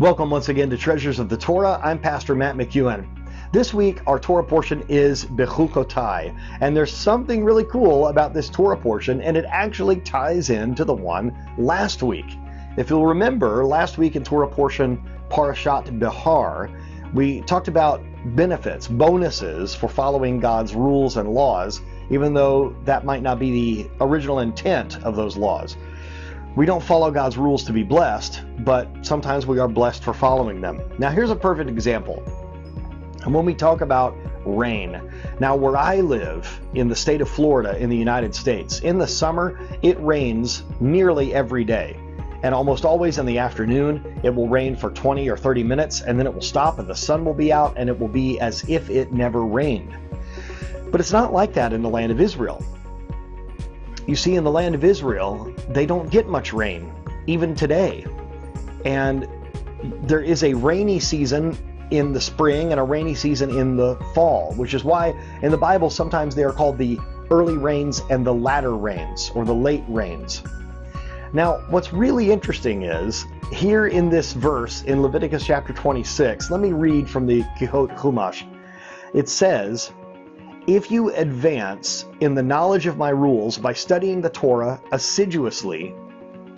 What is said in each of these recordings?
Welcome once again to Treasures of the Torah. I'm Pastor Matt McEwen. This week, our Torah portion is Bechukotai, and there's something really cool about this Torah portion, and it actually ties into the one last week. If you'll remember, last week in Torah portion Parashat Behar, we talked about benefits, bonuses for following God's rules and laws, even though that might not be the original intent of those laws. We don't follow God's rules to be blessed, but sometimes we are blessed for following them. Now, here's a perfect example. And when we talk about rain, now where I live in the state of Florida in the United States, in the summer, it rains nearly every day. And almost always in the afternoon, it will rain for 20 or 30 minutes, and then it will stop and the sun will be out, and it will be as if it never rained. But it's not like that in the land of Israel. You see, in the land of Israel, they don't get much rain, even today. And there is a rainy season in the spring and a rainy season in the fall, which is why in the Bible sometimes they are called the early rains and the latter rains, or the late rains. Now, what's really interesting is, here in this verse in Leviticus chapter 26, let me read from the Kehot Chumash. It says, "If you advance in the knowledge of my rules by studying the Torah assiduously,"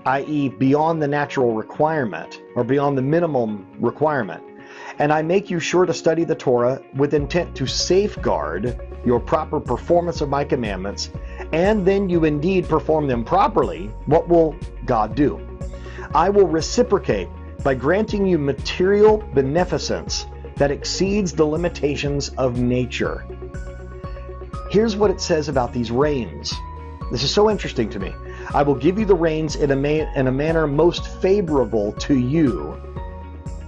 i.e. beyond the natural requirement, or beyond the minimum requirement, "and I make you sure to study the Torah with intent to safeguard your proper performance of my commandments, and then you indeed perform them properly," what will God do? "I will reciprocate by granting you material beneficence that exceeds the limitations of nature." Here's what it says about these rains. This is so interesting to me. "I will give you the rains in a manner most favorable to you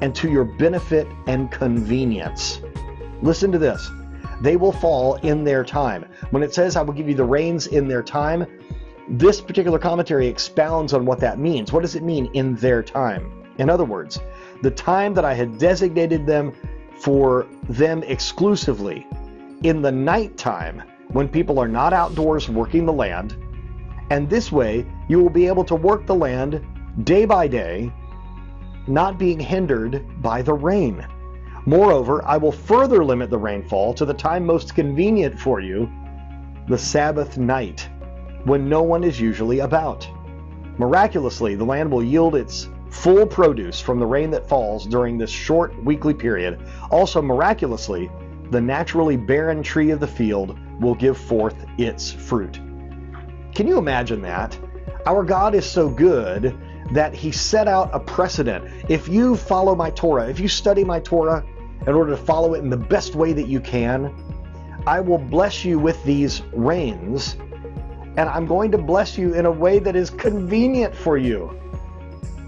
and to your benefit and convenience." Listen to this. They will fall in their time. When it says, "I will give you the rains in their time," this particular commentary expounds on what that means. What does it mean, in their time? In other words, the time that I had designated them for them exclusively, in the nighttime, when people are not outdoors working the land, and this way you will be able to work the land day by day, not being hindered by the rain. Moreover, I will further limit the rainfall to the time most convenient for you, the Sabbath night, when no one is usually about. Miraculously, the land will yield its full produce from the rain that falls during this short weekly period. Also, miraculously, the naturally barren tree of the field will give forth its fruit. Can you imagine that? Our God is so good that he set out a precedent. If you follow my Torah, if you study my Torah in order to follow it in the best way that you can, I will bless you with these rains, and I'm going to bless you in a way that is convenient for you.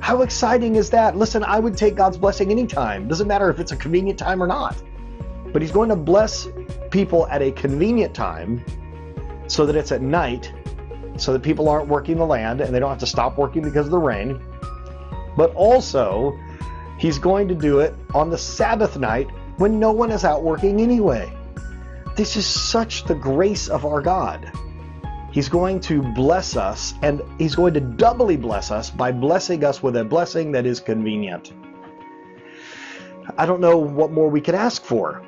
How exciting is that? Listen, I would take God's blessing anytime. Doesn't matter if it's a convenient time or not. But he's going to bless people at a convenient time so that it's at night, so that people aren't working the land and they don't have to stop working because of the rain. But also, he's going to do it on the Sabbath night when no one is out working anyway. This is such the grace of our God. He's going to bless us, and he's going to doubly bless us by blessing us with a blessing that is convenient. I don't know what more we could ask for.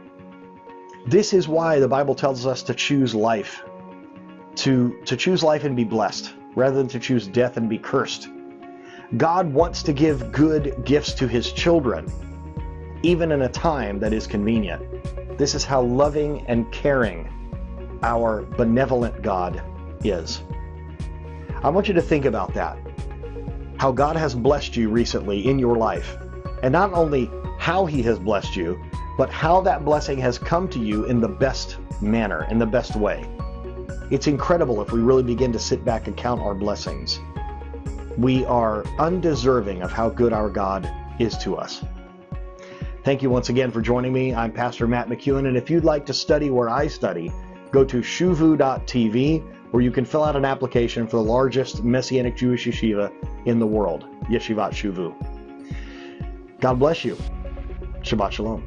This is why the Bible tells us to choose life, to choose life and be blessed, rather than to choose death and be cursed. God wants to give good gifts to his children, even in a time that is convenient. This is how loving and caring our benevolent God is. I want you to think about that, how God has blessed you recently in your life, and not only how he has blessed you, but how that blessing has come to you in the best manner, in the best way. It's incredible if we really begin to sit back and count our blessings. We are undeserving of how good our God is to us. Thank you once again for joining me. I'm Pastor Matt McEwen, and if you'd like to study where I study, go to shuvu.tv, where you can fill out an application for the largest Messianic Jewish yeshiva in the world, Yeshivat Shuvu. God bless you. Shabbat Shalom.